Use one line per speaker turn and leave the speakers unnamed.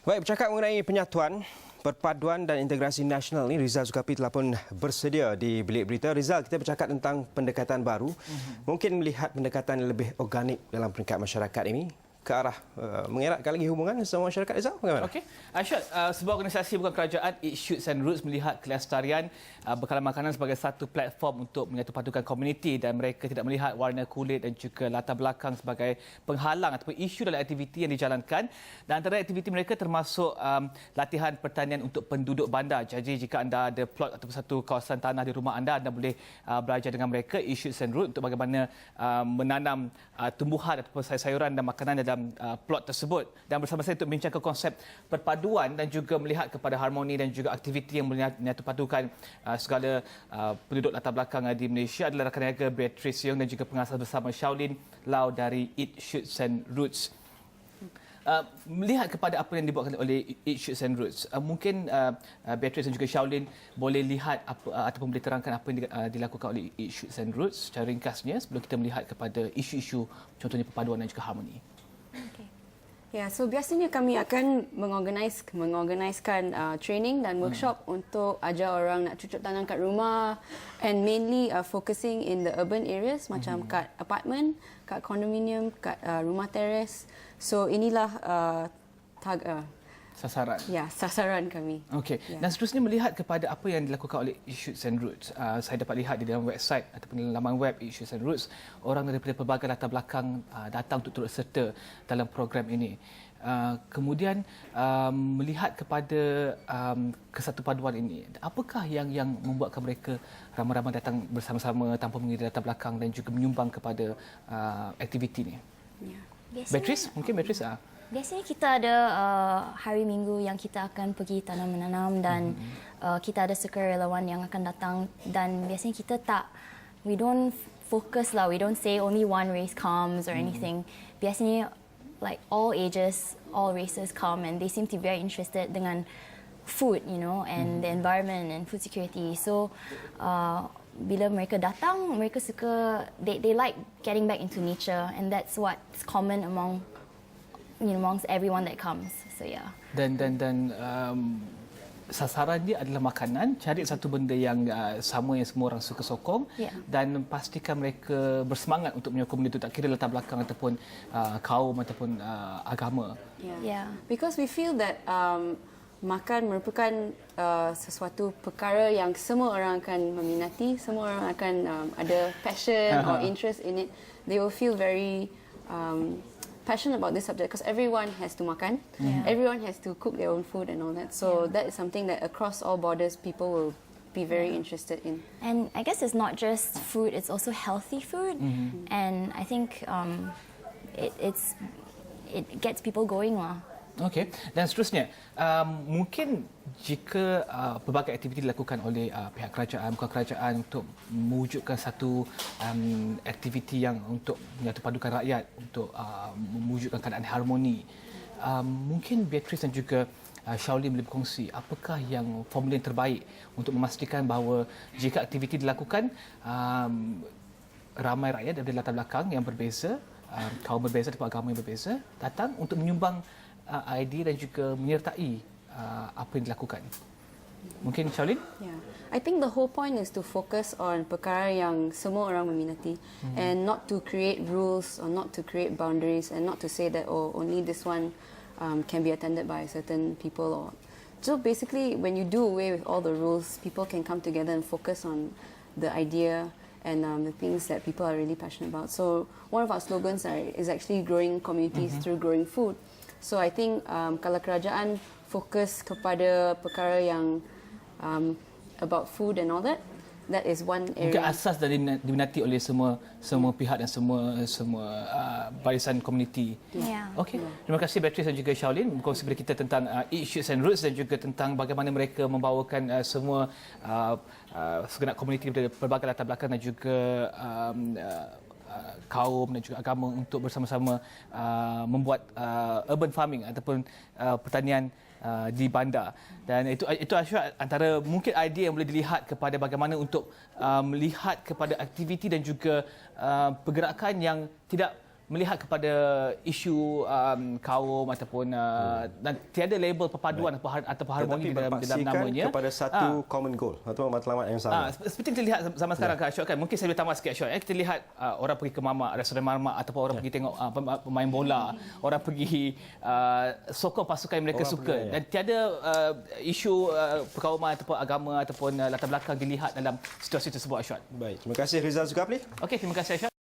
Baik, bercakap mengenai penyatuan, perpaduan dan integrasi nasional ini, Rizal Zulkifli telah pun bersedia di Bilik Berita. Rizal, kita bercakap tentang pendekatan baru. Mungkin melihat pendekatan yang lebih organik dalam peringkat masyarakat ini ke arah mengeratkan lagi hubungan sama masyarakat. Rizal, bagaimana?
Okey, Arsyad, sebuah organisasi bukan kerajaan, Eat Shoots and Roots, melihat kelestarian bekalan makanan sebagai satu platform untuk menyatupadukan komuniti, dan mereka tidak melihat warna kulit dan juga latar belakang sebagai penghalang ataupun isu dalam aktiviti yang dijalankan. Dan antara aktiviti mereka termasuk latihan pertanian untuk penduduk bandar. Jadi jika anda ada plot ataupun satu kawasan tanah di rumah anda boleh belajar dengan mereka, Eat Shoots and Roots, untuk bagaimana menanam tumbuhan ataupun sayur-sayuran dan makanan dalam plot tersebut. Dan bersama saya untuk membincangkan konsep perpaduan dan juga melihat kepada harmoni dan juga aktiviti yang menyatupadukan segala penduduk latar belakang di Malaysia adalah rakan niaga Beatrice Young dan juga pengasas bersama Shaolin Lau dari Eat Shoots and Roots. Melihat kepada apa yang dibuatkan oleh Eat Shoots and Roots, mungkin Beatrice dan juga Shaolin boleh lihat ataupun boleh terangkan apa yang dilakukan oleh Eat Shoots and Roots secara ringkasnya sebelum kita melihat kepada isu-isu contohnya perpaduan dan juga harmoni.
Okay. Ya, so biasanya kami akan mengorganiskan training dan workshop untuk ajar orang nak cucuk tanam kat rumah, and mainly focusing in the urban areas macam kat apartment, kat condominium, kat rumah teres. So inilah
Sasaran.
Ya, sasaran kami.
Okey.
Ya.
Dan seterusnya melihat kepada apa yang dilakukan oleh Eat Shoots and Roots. Saya dapat lihat di dalam website ataupun laman web Eat Shoots and Roots, orang daripada pelbagai latar belakang datang untuk turut serta dalam program ini. Kemudian melihat kepada kesatupaduan ini, apakah yang membuatkan mereka ramai-ramai datang bersama-sama tanpa mengira latar belakang dan juga menyumbang kepada aktiviti ini?
Ya.
Beatrice, mungkin Beatrice.
Biasanya kita ada hari Minggu yang kita akan pergi tanam menanam, dan kita ada sukarelawan yang akan datang, dan biasanya kita we don't focus lah, we don't say only one race comes or anything. Biasanya like all ages, all races come, and they seem to be very interested dengan food, you know, and the environment and food security. So bila mereka datang, mereka suka, they like getting back into nature, and that's what's common amongst everyone that comes. So yeah.
Dan sasaran dia adalah makanan. Cari satu benda yang sama yang semua orang suka sokong, dan pastikan mereka bersemangat untuk menyokong benda itu, tak kira latar belakang ataupun kaum ataupun agama.
Yeah. Because we feel that makan merupakan sesuatu perkara yang semua orang akan meminati, semua orang akan ada passion or interest in it. They will feel very passionate about this subject because everyone has to makan, everyone has to cook their own food and all that. So that is something that across all borders people will be very interested in.
And I guess it's not just food; it's also healthy food, and I think it gets people going lah.
Okey. Dan seterusnya, mungkin jika pelbagai aktiviti dilakukan oleh pihak kerajaan, bukan kerajaan, untuk mewujudkan satu aktiviti yang untuk menyatupadukan rakyat, untuk mewujudkan keadaan harmoni, mungkin Beatrice dan juga Shaolin boleh berkongsi apakah yang formula yang terbaik untuk memastikan bahawa jika aktiviti dilakukan, ramai rakyat dari latar belakang yang berbeza, kaum berbeza ataupun agama yang berbeza datang untuk menyumbang idea dan juga menyertai apa yang dilakukan. Mungkin Shaolin?
Yeah. I think the whole point is to focus on perkara yang semua orang meminati, and not to create rules or not to create boundaries, and not to say that only this one can be attended by certain people. Or so basically, when you do away with all the rules, people can come together and focus on the idea and the things that people are really passionate about. So one of our slogans is actually growing communities through growing food. So I think kalau kerajaan fokus kepada perkara yang about food and all that, that is one area.
Mungkin asas dan diminati oleh semua pihak dan semua barisan komuniti. Okey. Terima kasih Beatrice dan juga Shaolin berkongsi kepada kita tentang Eat Shoots and Roots dan juga tentang bagaimana mereka membawakan semua segenap komuniti dari pelbagai latar belakang dan juga kaum dan juga agama untuk bersama-sama membuat urban farming ataupun pertanian di bandar. Dan itu antara mungkin idea yang boleh dilihat kepada bagaimana untuk melihat kepada aktiviti dan juga pergerakan yang tidak melihat kepada isu kaum ataupun dan tiada label perpaduan atau harmoni dalam namanya
kepada satu common goal atau matlamat yang sama.
Seperti kita lihat zaman sekarang Kak Syok kan, mungkin saya boleh tambah sikit Syok, kita lihat orang pergi ke mamak, restoran mamak ataupun orang pergi tengok pemain bola, orang pergi sokong pasukan yang mereka suka, dan tiada isu perkauman ataupun agama ataupun latar belakang dilihat dalam situasi tersebut Syok.
Baik, terima kasih Rizal Zulkifli.
Okey, terima kasih Syok.